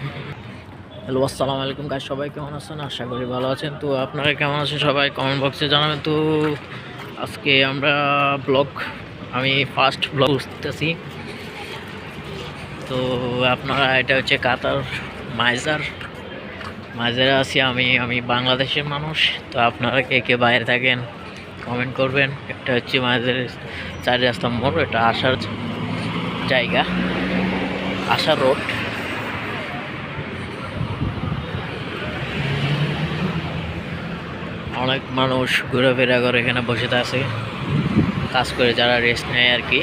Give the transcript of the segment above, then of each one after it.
Hello, আসসালামু আলাইকুম guys, সবাই কেমন আছেন? আশা করি ভালো আছেন। তো আপনারা কেমন আছেন সবাই কমেন্ট বক্সে জানাবেন। তো আজকে আমরা ব্লগ আমি ফার্স্ট ব্লগ করতেছি। তো আপনারা এটা হচ্ছে কাতার মাইজার মাইজারে আছি আমি বাংলাদেশের মানুষ। তো আপনারা কে কে বাইরে থাকেন কমেন্ট করবেন। একটা হচ্ছে মাইজারের 4 রাস্তা মোড়, এটা আসার জায়গা, আসার রোড। অনেক মানুষ ঘোরাফেরা করে, এখানে বসে আছে কাজ করে, যারা রেস্ট নেয় আর কি।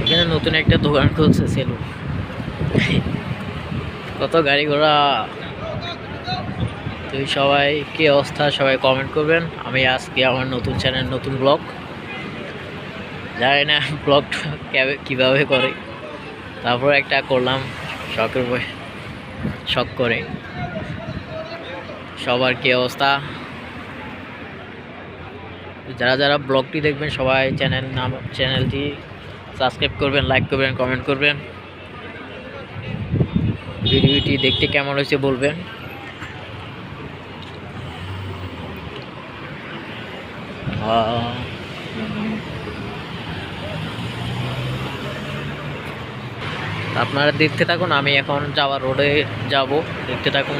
এখানে নতুন একটা দোকান খুলছে সেলুন। কত গাড়ি ঘোড়া। তো সবাই কি অবস্থা, সবাই কমেন্ট করবেন। আমি আজকে আমার নতুন চ্যানেল, নতুন ব্লগ, জানি না ব্লগ কীভাবে করে, তারপর একটা করলাম শখের বই, শখ করে। সবার কি অবস্থা, যারা যারা ব্লগটি দেখবেন সবাই চ্যানেলটি সাবস্ক্রাইব করবেন, লাইক করবেন, কমেন্ট করবেন। ভিডিওটি দেখতে কেমন হয়েছে বলবেন। আপনারা দেখতে থাকুন, আমি এখন যাওয়ার রোডে যাব, দেখতে থাকুন।